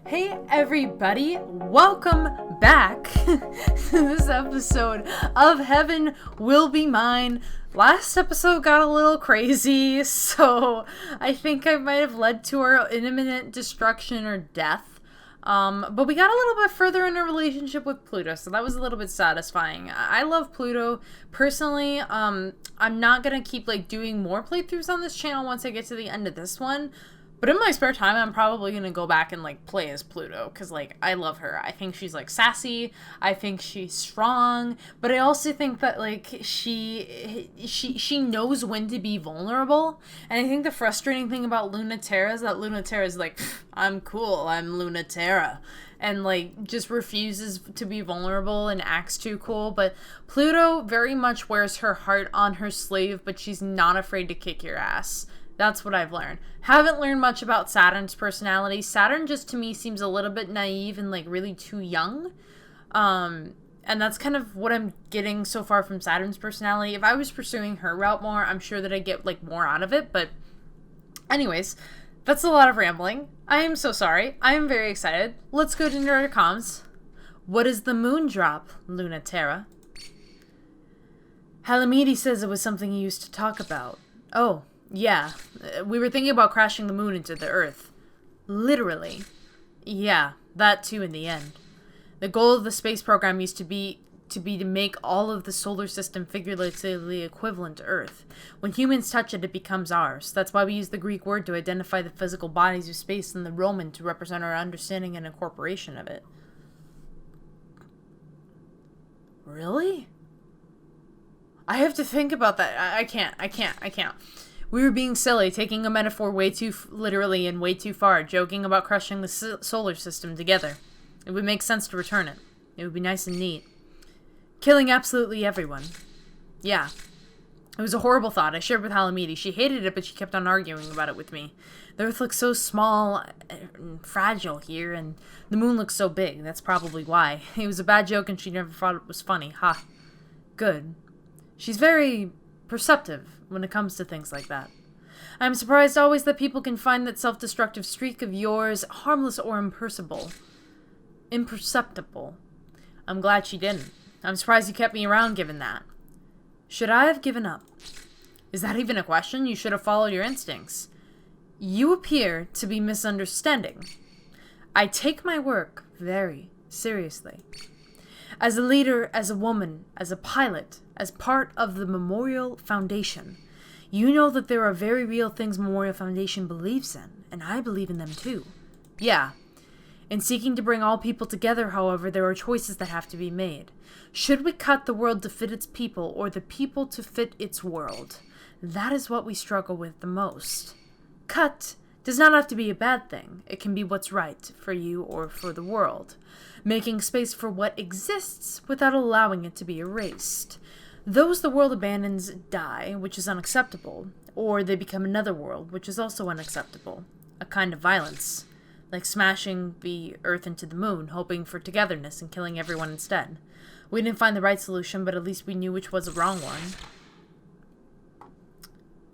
Hey everybody, welcome back to this episode of Heaven Will Be Mine. Last episode got a little crazy, so I think I might have led to our imminent destruction or death. But we got a little bit further in our relationship with Pluto, so that was a little bit satisfying. I love Pluto. Personally, I'm not gonna keep doing more playthroughs on this channel once I get to the end of this one. But in my spare time, I'm probably going to go back and, play as Pluto, because, I love her. I think she's, sassy. I think she's strong. But I also think that, she knows when to be vulnerable. And I think the frustrating thing about Terra is that Terra is I'm cool. I'm Terra. And, just refuses to be vulnerable and acts too cool. But Pluto very much wears her heart on her sleeve, but she's not afraid to kick your ass. That's what I've learned. Haven't learned much about Saturn's personality. Saturn just to me seems a little bit naive and really too young. And that's kind of what I'm getting so far from Saturn's personality. If I was pursuing her route more, I'm sure that I'd get more out of it. But anyways, that's a lot of rambling. I am so sorry. I am very excited. Let's go to our comms. What is the moon drop, Terra? Halimede says it was something you used to talk about. Oh. Yeah, we were thinking about crashing the moon into the Earth. Literally. Yeah, that too in the end. The goal of the space program used to be to make all of the solar system figuratively equivalent to Earth. When humans touch it, it becomes ours. That's why we use the Greek word to identify the physical bodies of space and the Roman to represent our understanding and incorporation of it. Really? I have to think about that. I can't. We were being silly, taking a metaphor way too literally and way too far, joking about crushing the solar system together. It would make sense to return it. It would be nice and neat. Killing absolutely everyone. Yeah. It was a horrible thought. I shared with Halimede. She hated it, but she kept on arguing about it with me. The Earth looks so small and fragile here, and the moon looks so big. That's probably why. It was a bad joke, and she never thought it was funny. Ha. Good. She's very perceptive when it comes to things like that. I'm surprised always that people can find that self-destructive streak of yours harmless or imperceptible. I'm glad she didn't. I'm surprised you kept me around given that. Should I have given up? Is that even a question? You should have followed your instincts. You appear to be misunderstanding. I take my work very seriously. As a leader, as a woman, as a pilot, as part of the Memorial Foundation, you know that there are very real things Memorial Foundation believes in, and I believe in them too. Yeah. In seeking to bring all people together, however, there are choices that have to be made. Should we cut the world to fit its people, or the people to fit its world? That is what we struggle with the most. Cut does not have to be a bad thing. It can be what's right for you or for the world, making space for what exists without allowing it to be erased. Those the world abandons die, which is unacceptable, or they become another world, which is also unacceptable. A kind of violence, like smashing the Earth into the moon, hoping for togetherness and killing everyone instead. We didn't find the right solution, but at least we knew which was the wrong one.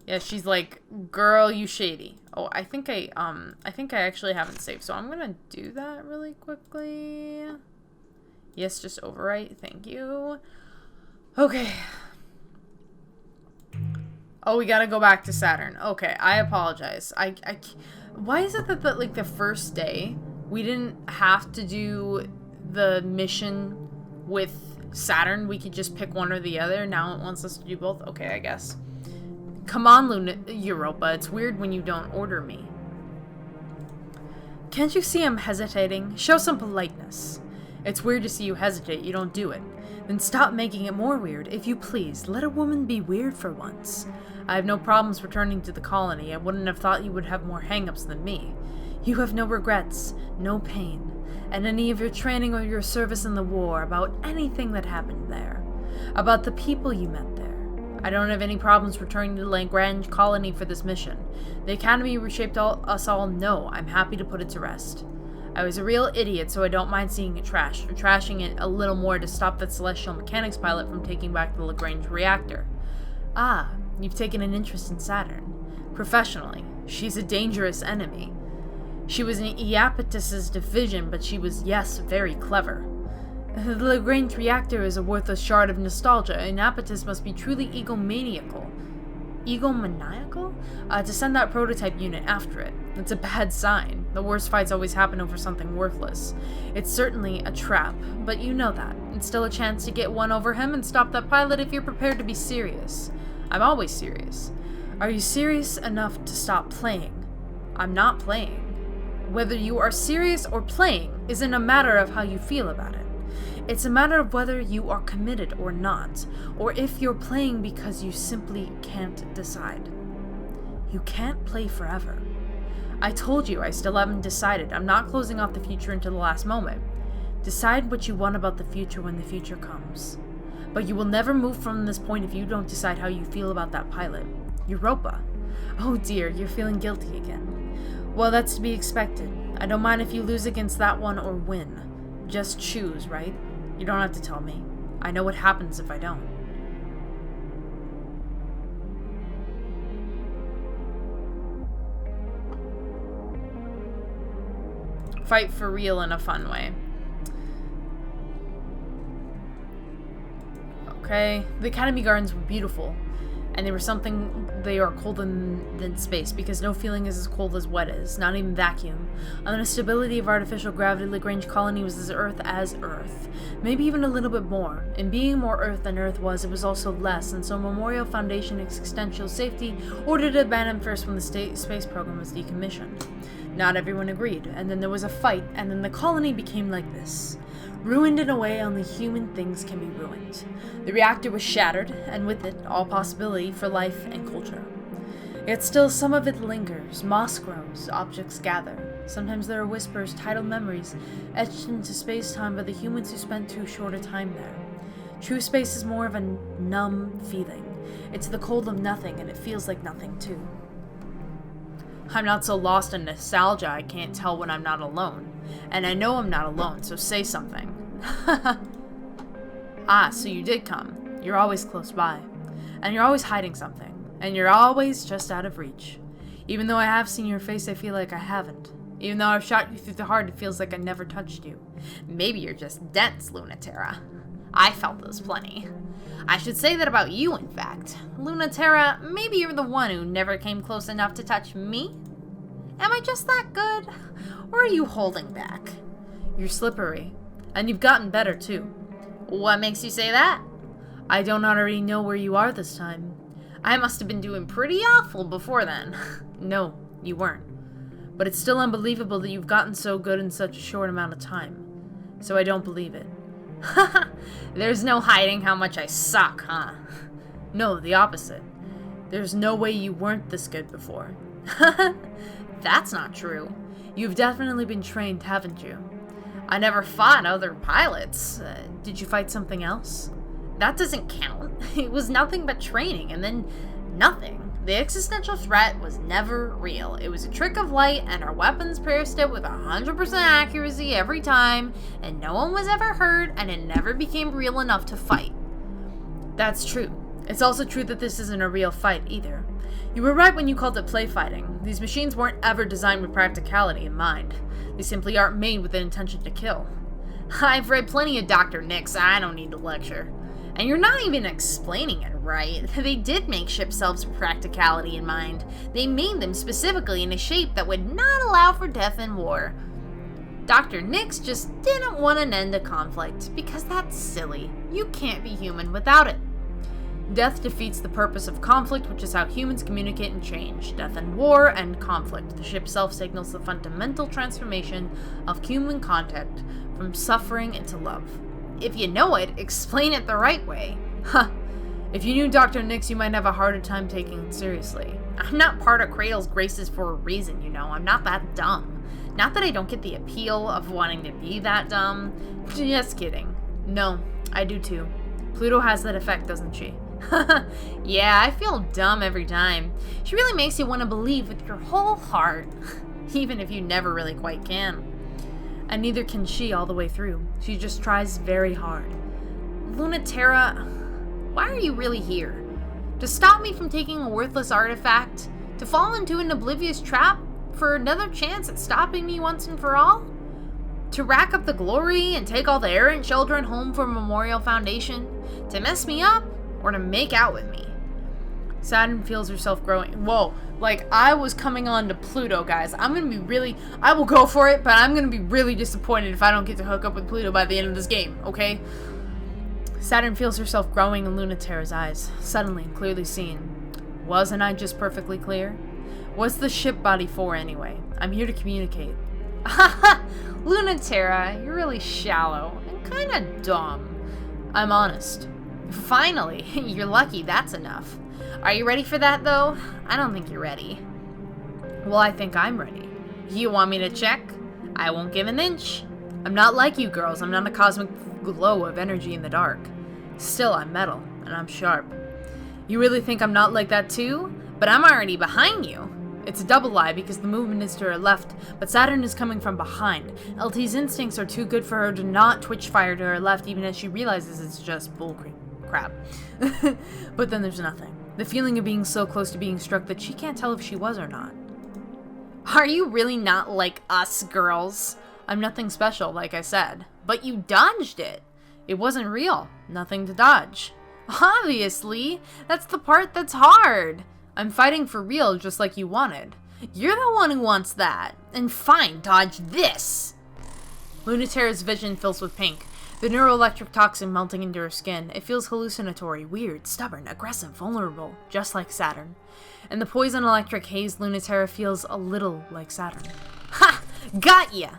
Yeah, she's like, girl, you shady. Oh, I think I actually haven't saved, so I'm gonna do that really quickly. Yes, just overwrite. Thank you. Okay. Oh, we gotta go back to Saturn. Okay, I apologize. Why is it that the first day we didn't have to do the mission with Saturn? We could just pick one or the other. Now it wants us to do both. Okay, I guess. Come on, Europa. It's weird when you don't order me. Can't you see I'm hesitating? Show some politeness. It's weird to see you hesitate. You don't do it. Then stop making it more weird. If you please, let a woman be weird for once. I have no problems returning to the colony. I wouldn't have thought you would have more hang-ups than me. You have no regrets, no pain, and any of your training or your service in the war about anything that happened there. About the people you met there. I don't have any problems returning to the Lagrange colony for this mission. The Academy reshaped us all. No, I'm happy to put it to rest. I was a real idiot, so I don't mind seeing it trashed, or trashing it a little more to stop that celestial mechanics pilot from taking back the Lagrange reactor. Ah, you've taken an interest in Saturn. Professionally, she's a dangerous enemy. She was in Iapetus's division, but she was, yes, very clever. The Lagrange reactor is a worthless shard of nostalgia, and Iapetus must be truly egomaniacal. Egomaniacal? To send that prototype unit after it. It's a bad sign. The worst fights always happen over something worthless. It's certainly a trap, but you know that. It's still a chance to get one over him and stop that pilot if you're prepared to be serious. I'm always serious. Are you serious enough to stop playing? I'm not playing. Whether you are serious or playing isn't a matter of how you feel about it. It's a matter of whether you are committed or not, or if you're playing because you simply can't decide. You can't play forever. I told you I still haven't decided. I'm not closing off the future until the last moment. Decide what you want about the future when the future comes. But you will never move from this point if you don't decide how you feel about that pilot. Europa. Oh dear, you're feeling guilty again. Well, that's to be expected. I don't mind if you lose against that one or win. Just choose, right? You don't have to tell me. I know what happens if I don't. Fight for real in a fun way. Okay. The Academy Gardens were beautiful. And they are colder than space, because no feeling is as cold as wet is, not even vacuum. On the stability of artificial gravity, Lagrange colony was as Earth. Maybe even a little bit more. And being more Earth than Earth was, it was also less, and so Memorial Foundation Existential Safety ordered to abandon first when the space program was decommissioned. Not everyone agreed, and then there was a fight, and then the colony became like this. Ruined in a way only human things can be ruined. The reactor was shattered, and with it, all possibility for life and culture. Yet still some of it lingers, moss grows, objects gather. Sometimes there are whispers, titled memories, etched into space-time by the humans who spent too short a time there. True space is more of a numb feeling. It's the cold of nothing, and it feels like nothing too. I'm not so lost in nostalgia I can't tell when I'm not alone. And I know I'm not alone, so say something. Ah, so you did come. You're always close by. And you're always hiding something. And you're always just out of reach. Even though I have seen your face, I feel like I haven't. Even though I've shot you through the heart, it feels like I never touched you. Maybe you're just dense, Terra. I felt those plenty. I should say that about you, in fact. Terra, maybe you're the one who never came close enough to touch me? Am I just that good? Or are you holding back? You're slippery. And you've gotten better, too. What makes you say that? I don't already know where you are this time. I must have been doing pretty awful before then. No, you weren't. But it's still unbelievable that you've gotten so good in such a short amount of time. So I don't believe it. There's no hiding how much I suck, huh? No, the opposite. There's no way you weren't this good before. That's not true. You've definitely been trained, haven't you? I never fought other pilots. Did you fight something else? That doesn't count. It was nothing but training, and then nothing. The existential threat was never real. It was a trick of light, and our weapons pierced it with 100% accuracy every time, and no one was ever hurt, and it never became real enough to fight. That's true. It's also true that this isn't a real fight, either. You were right when you called it play fighting. These machines weren't ever designed with practicality in mind. They simply aren't made with an intention to kill. I've read plenty of Dr. Nick, so I don't need to lecture. And you're not even explaining it right. They did make ship selves with practicality in mind. They made them specifically in a shape that would not allow for death and war. Dr. Nix just didn't want an end to conflict, because that's silly. You can't be human without it. Death defeats the purpose of conflict, which is how humans communicate and change. Death and war and conflict. The ship self signals the fundamental transformation of human contact from suffering into love. If you know it, explain it the right way. Huh. If you knew Dr. Nix, you might have a harder time taking it seriously. I'm not part of Cradle's graces for a reason, you know. I'm not that dumb. Not that I don't get the appeal of wanting to be that dumb. Just kidding. No, I do too. Pluto has that effect, doesn't she? Yeah, I feel dumb every time. She really makes you want to believe with your whole heart. Even if you never really quite can. And neither can she all the way through. She just tries very hard. Terra, why are you really here? To stop me from taking a worthless artifact? To fall into an oblivious trap? for another chance at stopping me once and for all? To rack up the glory and take all the errant children home from Memorial Foundation? To mess me up? Or to make out with me? Saturn feels herself growing. Whoa, like I was coming on to Pluto, guys. I will go for it, but I'm gonna be really disappointed if I don't get to hook up with Pluto by the end of this game, okay? Saturn feels herself growing in Luna Terra's eyes, suddenly and clearly seen. Wasn't I just perfectly clear? What's the ship body for anyway? I'm here to communicate. Haha! Luna Terra, you're really shallow and kinda dumb. I'm honest. Finally, you're lucky that's enough. Are you ready for that, though? I don't think you're ready. Well, I think I'm ready. You want me to check? I won't give an inch. I'm not like you girls. I'm not a cosmic glow of energy in the dark. Still, I'm metal, and I'm sharp. You really think I'm not like that, too? But I'm already behind you. It's a double lie because the movement is to her left, but Saturn is coming from behind. LT's instincts are too good for her to not twitch fire to her left, even as she realizes it's just crap. But then there's nothing. The feeling of being so close to being struck that she can't tell if she was or not. Are you really not like us girls? I'm nothing special, like I said. But you dodged it. It wasn't real. Nothing to dodge. Obviously. That's the part that's hard. I'm fighting for real, just like you wanted. You're the one who wants that. And fine, dodge this. Luna Terra's vision fills with pink. The neuroelectric toxin melting into her skin. It feels hallucinatory, weird, stubborn, aggressive, vulnerable, just like Saturn. And the poison electric haze Luna Terra feels a little like Saturn. Ha! Got ya!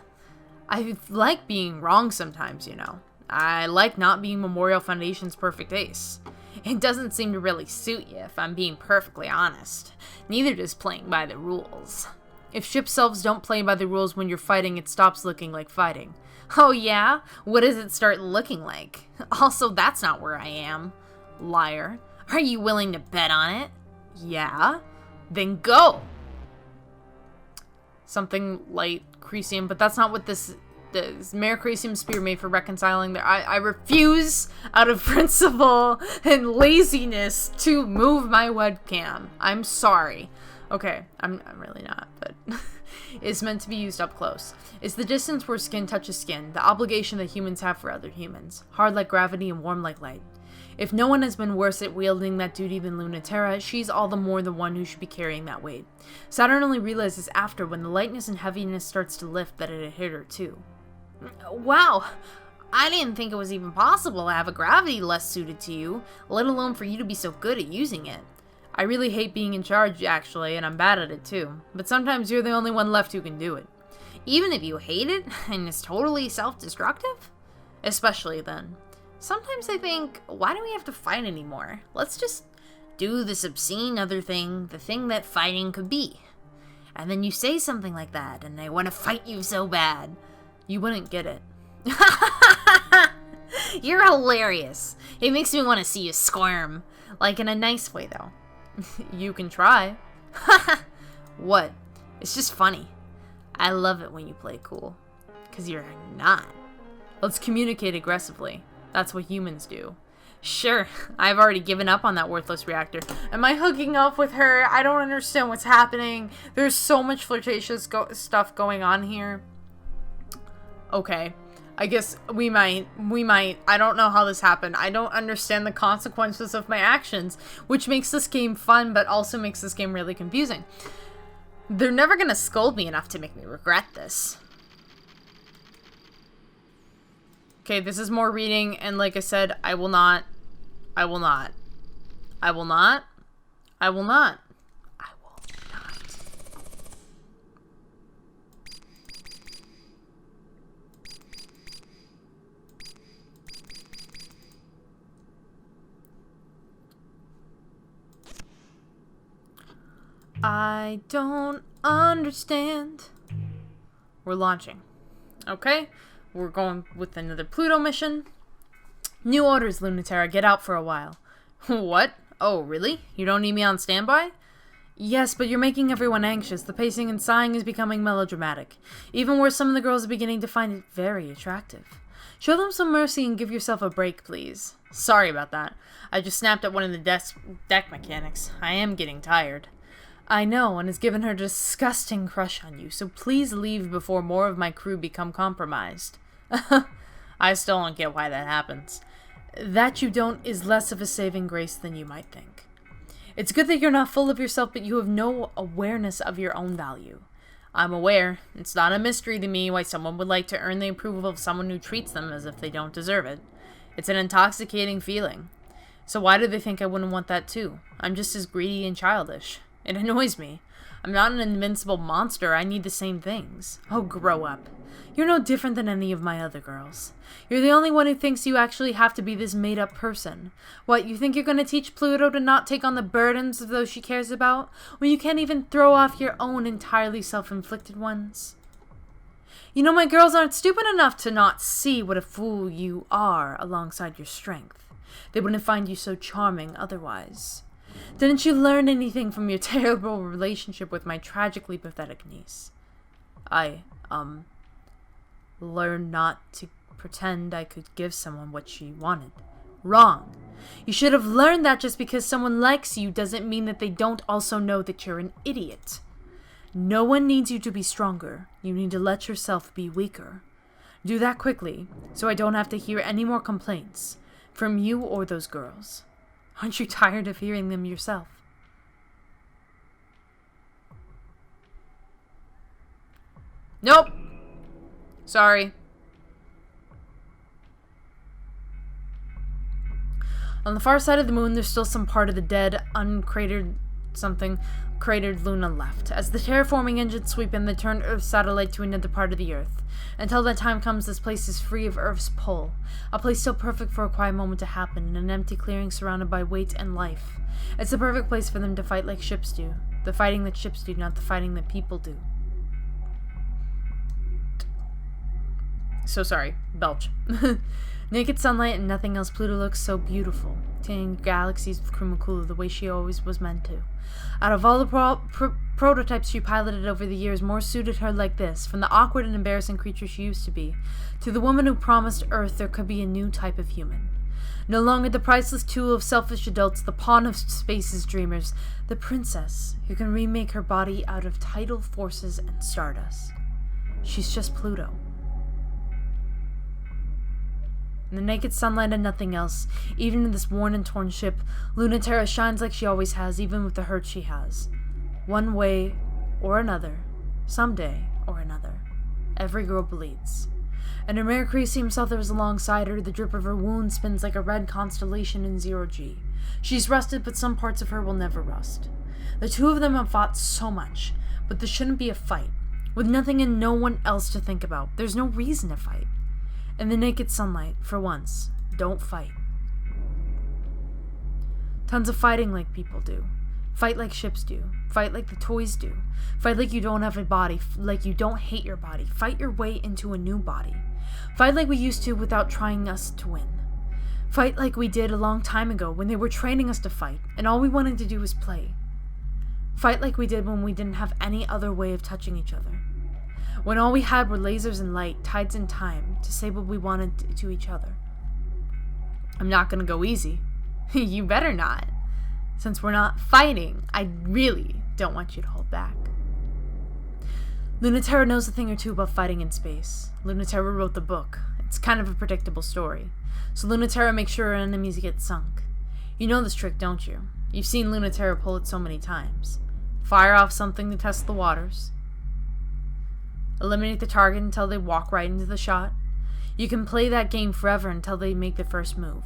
I like being wrong sometimes, you know. I like not being Memorial Foundation's perfect ace. It doesn't seem to really suit you, if I'm being perfectly honest. Neither does playing by the rules. If ship selves don't play by the rules when you're fighting, it stops looking like fighting. Oh yeah? What does it start looking like? Also, that's not where I am. Liar. Are you willing to bet on it? Yeah? Then go! Something light Cresium, but that's not what this is. Mercresium spear made for reconciling I refuse, out of principle and laziness, to move my webcam. I'm sorry. Okay, I'm really not, but it's meant to be used up close. It's the distance where skin touches skin, the obligation that humans have for other humans, hard like gravity and warm like light. If no one has been worse at wielding that duty than Luna Terra, she's all the more the one who should be carrying that weight. Saturn only realizes after, when the lightness and heaviness starts to lift, that it had hit her too. Wow, I didn't think it was even possible to have a gravity less suited to you, let alone for you to be so good at using it. I really hate being in charge, actually, and I'm bad at it too, but sometimes you're the only one left who can do it. Even if you hate it, and it's totally self-destructive? Especially then. Sometimes I think, why do we have to fight anymore? Let's just do this obscene other thing, the thing that fighting could be. And then you say something like that, and I want to fight you so bad. You wouldn't get it. You're hilarious. It makes me want to see you squirm. Like in a nice way, though. You can try. What? It's just funny. I love it when you play cool. 'Cause you're not. Let's communicate aggressively. That's what humans do. Sure, I've already given up on that worthless reactor. Am I hooking up with her? I don't understand what's happening. There's so much flirtatious stuff going on here. Okay, I guess we might. I don't know how this happened. I don't understand the consequences of my actions, which makes this game fun, but also makes this game really confusing. They're never gonna scold me enough to make me regret this. Okay, this is more reading, and like I said, I will not. I will not. I will not. I will not. I will not. I don't understand. We're launching. Okay? We're going with another Pluto mission. New orders, Luna Terra. Get out for a while. What? Oh, really? You don't need me on standby? Yes, but you're making everyone anxious. The pacing and sighing is becoming melodramatic. Even worse, some of the girls are beginning to find it very attractive. Show them some mercy and give yourself a break, please. Sorry about that. I just snapped at one of the deck mechanics. I am getting tired. I know, and has given her a disgusting crush on you, so please leave before more of my crew become compromised. I still don't get why that happens. That you don't is less of a saving grace than you might think. It's good that you're not full of yourself, but you have no awareness of your own value. I'm aware. It's not a mystery to me why someone would like to earn the approval of someone who treats them as if they don't deserve it. It's an intoxicating feeling. So why do they think I wouldn't want that too? I'm just as greedy and childish. It annoys me. I'm not an invincible monster. I need the same things. Oh, grow up. You're no different than any of my other girls. You're the only one who thinks you actually have to be this made-up person. What, you think you're going to teach Pluto to not take on the burdens of those she cares about, when you can't even throw off your own entirely self-inflicted ones? You know, my girls aren't stupid enough to not see what a fool you are alongside your strength. They wouldn't find you so charming otherwise. Didn't you learn anything from your terrible relationship with my tragically pathetic niece? I, learned not to pretend I could give someone what she wanted. Wrong. You should have learned that just because someone likes you doesn't mean that they don't also know that you're an idiot. No one needs you to be stronger. You need to let yourself be weaker. Do that quickly, so I don't have to hear any more complaints from you or those girls. Aren't you tired of hearing them yourself? Nope. Sorry. On the far side of the moon, there's still some part of the dead, cratered Luna left. As the terraforming engines sweep in, they turn Earth's satellite to another part of the Earth. Until that time comes, this place is free of Earth's pull. A place so perfect for a quiet moment to happen, in an empty clearing surrounded by weight and life. It's the perfect place for them to fight like ships do. The fighting that ships do, not the fighting that people do. So sorry. Belch. Naked sunlight and nothing else, Pluto looks so beautiful, teeming galaxies with Krummakula the way she always was meant to. Out of all the prototypes she piloted over the years, more suited her like this, from the awkward and embarrassing creature she used to be, to the woman who promised Earth there could be a new type of human. No longer the priceless tool of selfish adults, the pawn of space's dreamers, the princess who can remake her body out of tidal forces and stardust. She's just Pluto. In the naked sunlight and nothing else, even in this worn and torn ship, Terra shines like she always has, even with the hurt she has. One way or another, someday or another, every girl bleeds. And her Mercury himself that was alongside her, the drip of her wound spins like a red constellation in 0G. She's rusted, but some parts of her will never rust. The two of them have fought so much, but this shouldn't be a fight. With nothing and no one else to think about, there's no reason to fight. In the naked sunlight, for once, don't fight. Tons of fighting like people do. Fight like ships do. Fight like the toys do. Fight like you don't have a body, like you don't hate your body. Fight your way into a new body. Fight like we used to without trying us to win. Fight like we did a long time ago when they were training us to fight, and all we wanted to do was play. Fight like we did when we didn't have any other way of touching each other. When all we had were lasers and light, tides and time, to say what we wanted to each other. I'm not gonna go easy. You better not. Since we're not fighting, I really don't want you to hold back. Terra knows a thing or two about fighting in space. Terra wrote the book. It's kind of a predictable story. So Terra makes sure her enemies get sunk. You know this trick, don't you? You've seen Terra pull it so many times. Fire off something to test the waters. Eliminate the target until they walk right into the shot. You can play that game forever until they make the first move.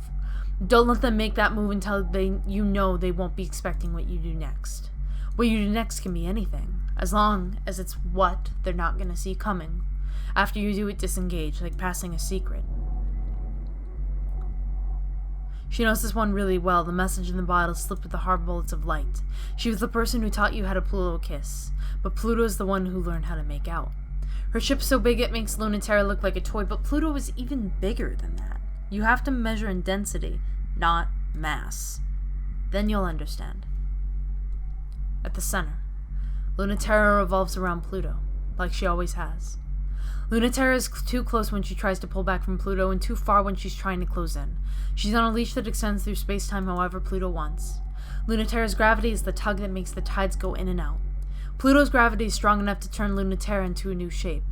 Don't let them make that move until you know they won't be expecting what you do next. What you do next can be anything, as long as it's what they're not going to see coming. After you do it, disengage, like passing a secret. She knows this one really well. The message in the bottle slipped with the hard bullets of light. She was the person who taught you how to Pluto kiss, but Pluto is the one who learned how to make out. Her ship's so big it makes Terra look like a toy, but Pluto is even bigger than that. You have to measure in density, not mass. Then you'll understand. At the center, Terra revolves around Pluto, like she always has. Terra is too close when she tries to pull back from Pluto, and too far when she's trying to close in. She's on a leash that extends through space-time however Pluto wants. Lunaterra's gravity is the tug that makes the tides go in and out. Pluto's gravity is strong enough to turn Lunaterra into a new shape.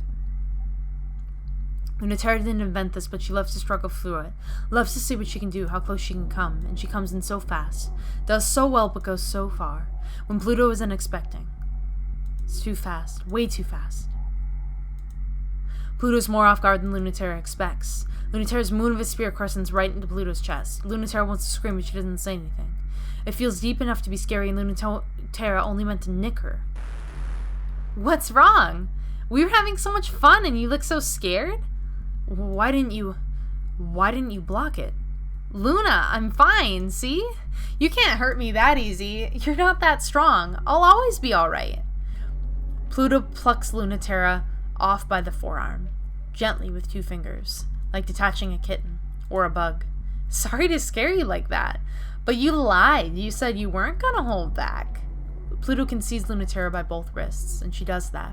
Lunaterra didn't invent this, but she loves to struggle through it. Loves to see what she can do, how close she can come, and she comes in so fast. Does so well, but goes so far. When Pluto isn't expecting. It's too fast. Way too fast. Pluto's more off guard than Lunaterra expects. Lunaterra's moon of a spear crescents right into Pluto's chest. Lunaterra wants to scream, but she doesn't say anything. It feels deep enough to be scary, and Lunaterra only meant to nick her. What's wrong? We were having so much fun, and you look so scared? Why didn't you block it? Luna, I'm fine, see? You can't hurt me that easy. You're not that strong. I'll always be alright. Pluto plucks Lunaterra off by the forearm, gently with 2 fingers, like detaching a kitten or a bug. Sorry to scare you like that, but you lied. You said you weren't gonna hold back. Pluto can seize Lunaterra by both wrists, and she does that.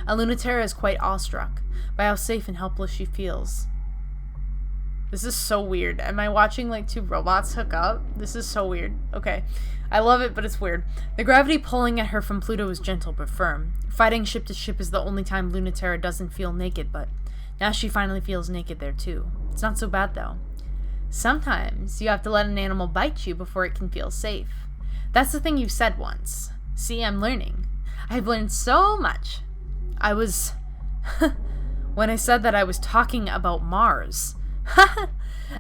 And Lunaterra is quite awestruck by how safe and helpless she feels. This is so weird. Am I watching like 2 robots hook up? This is so weird. Okay. I love it, but it's weird. The gravity pulling at her from Pluto is gentle but firm. Fighting ship to ship is the only time Lunaterra doesn't feel naked, but now she finally feels naked there too. It's not so bad though. Sometimes you have to let an animal bite you before it can feel safe. That's the thing you said once. See, I'm learning. I've learned so much. When I said that I was talking about Mars.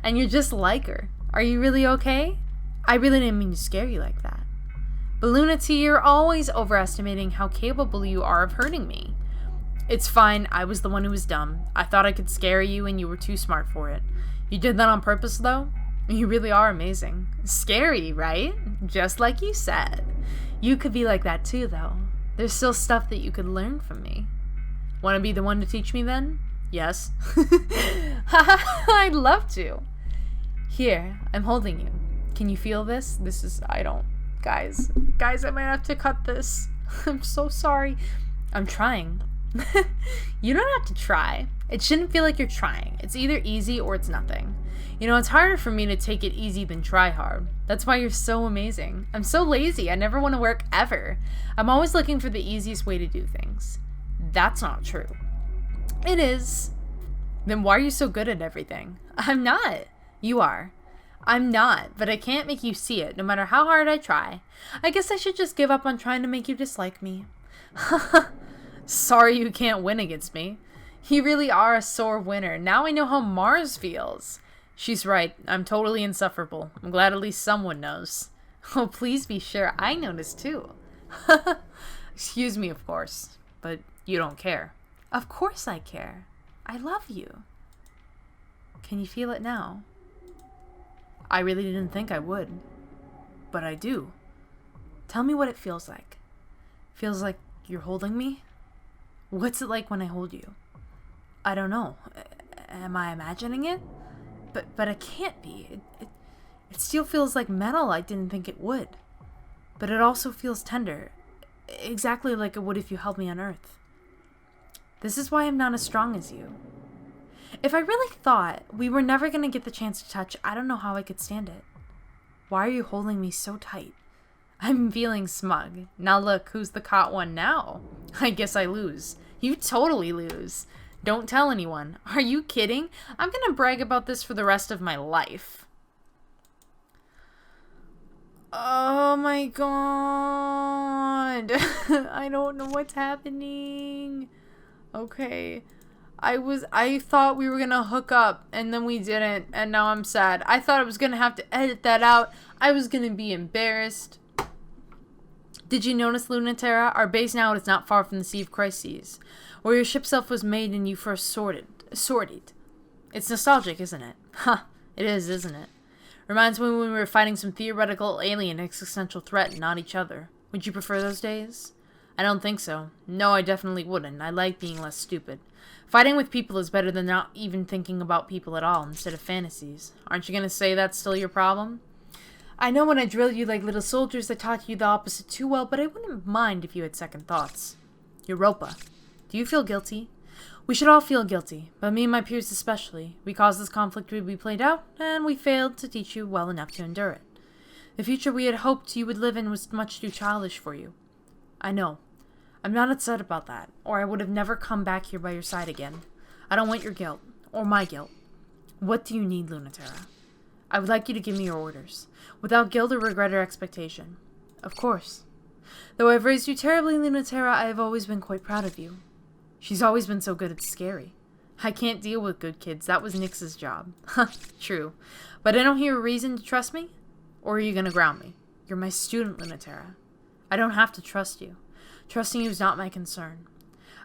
And you're just like her. Are you really okay? I really didn't mean to scare you like that. But Luna T, you're always overestimating how capable you are of hurting me. It's fine, I was the one who was dumb. I thought I could scare you and you were too smart for it. You did that on purpose though? You really are amazing. Scary, right? Just like you said. You could be like that too though. There's still stuff that you could learn from me. Want to be the one to teach me then? Yes. I'd love to. Here, I'm holding you. Can you feel this? I don't. Guys, I might have to cut this. I'm so sorry. I'm trying. You don't have to try. It shouldn't feel like you're trying. It's either easy or it's nothing. You know, it's harder for me to take it easy than try hard. That's why you're so amazing. I'm so lazy. I never want to work ever. I'm always looking for the easiest way to do things. That's not true. It is. Then why are you so good at everything? I'm not. You are. I'm not, but I can't make you see it, no matter how hard I try. I guess I should just give up on trying to make you dislike me. Sorry you can't win against me. You really are a sore winner. Now I know how Mars feels. She's right. I'm totally insufferable. I'm glad at least someone knows. Oh, please be sure I noticed too. Excuse me, of course, but you don't care. Of course I care. I love you. Can you feel it now? I really didn't think I would, but I do. Tell me what it feels like. Feels like you're holding me? What's it like when I hold you? I don't know. Am I imagining it? But it can't be. It still feels like metal. I didn't think it would. But it also feels tender. Exactly like it would if you held me on Earth. This is why I'm not as strong as you. If I really thought we were never going to get the chance to touch, I don't know how I could stand it. Why are you holding me so tight? I'm feeling smug. Now look, who's the caught one now? I guess I lose. You totally lose. Don't tell anyone. Are you kidding? I'm going to brag about this for the rest of my life. Oh my god. I don't know what's happening. Okay. I thought we were gonna hook up, and then we didn't, and now I'm sad. I thought I was gonna have to edit that out. I was gonna be embarrassed. Did you notice, Lunaterra? Our base now is not far from the Sea of Crises, where your ship self was made and you first sorted. It's nostalgic, isn't it? Huh, it is, isn't it? Reminds me when we were fighting some theoretical alien existential threat and not each other. Would you prefer those days? I don't think so. No, I definitely wouldn't. I like being less stupid. Fighting with people is better than not even thinking about people at all instead of fantasies. Aren't you going to say that's still your problem? I know when I drilled you like little soldiers, I taught you the opposite too well, but I wouldn't mind if you had second thoughts. Europa, do you feel guilty? We should all feel guilty, but me and my peers especially. We caused this conflict to be played out, and we failed to teach you well enough to endure it. The future we had hoped you would live in was much too childish for you. I know. I'm not upset about that, or I would have never come back here by your side again. I don't want your guilt, or my guilt. What do you need, Terra? I would like you to give me your orders, without guilt or regret or expectation. Of course. Though I've raised you terribly, Terra, I have always been quite proud of you. She's always been so good it's scary. I can't deal with good kids. That was Nyx's job. True. But I don't hear a reason to trust me? Or are you going to ground me? You're my student, Terra. I don't have to trust you. Trusting you is not my concern.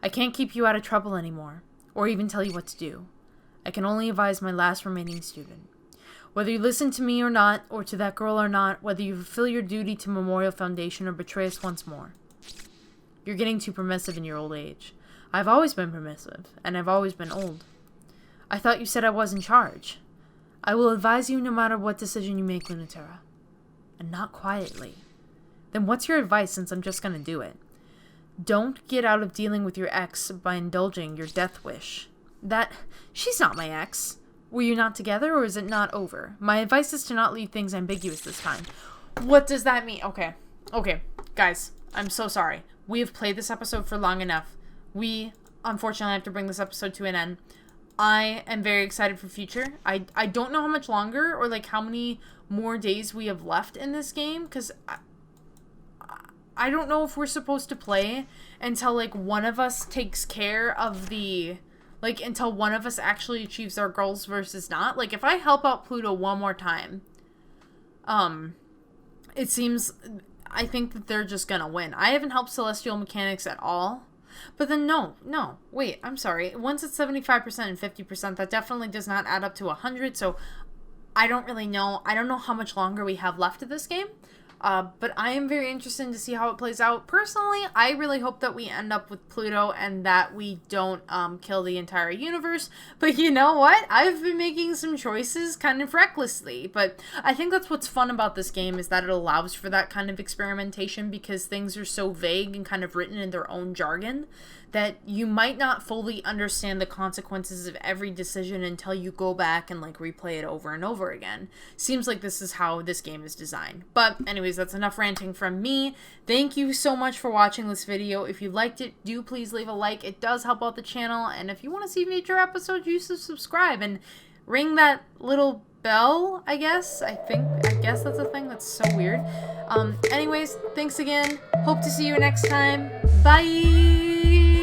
I can't keep you out of trouble anymore, or even tell you what to do. I can only advise my last remaining student. Whether you listen to me or not, or to that girl or not, whether you fulfill your duty to Memorial Foundation or betray us once more. You're getting too permissive in your old age. I've always been permissive, and I've always been old. I thought you said I was in charge. I will advise you no matter what decision you make, Terra. And not quietly. Then what's your advice, since I'm just gonna do it? Don't get out of dealing with your ex by indulging your death wish. She's not my ex. Were you not together, or is it not over? My advice is to not leave things ambiguous this time. What does that mean? Okay, guys, I'm so sorry. We have played this episode for long enough. We, unfortunately, have to bring this episode to an end. I am very excited for future. I don't know how much longer, or like how many more days we have left in this game, because I don't know if we're supposed to play until, like, one of us takes care of the, like, until one of us actually achieves our goals versus not. Like, if I help out Pluto one more time, it seems, I think that they're just gonna win. I haven't helped Celestial Mechanics at all. But then, no, wait, I'm sorry. Once it's 75% and 50%, that definitely does not add up to 100, so I don't really know. I don't know how much longer we have left of this game. But I am very interested to see how it plays out. Personally, I really hope that we end up with Pluto and that we don't kill the entire universe. But you know what? I've been making some choices kind of recklessly. But I think that's what's fun about this game, is that it allows for that kind of experimentation, because things are so vague and kind of written in their own jargon that you might not fully understand the consequences of every decision until you go back and like replay it over and over again. Seems like this is how this game is designed. But anyways, that's enough ranting from me. Thank you so much for watching this video. If you liked it, do please leave a like. It does help out the channel. And if you want to see future episodes, you should subscribe and ring that little bell, I guess. I guess that's a thing. That's so weird. Anyways, thanks again. Hope to see you next time. Bye!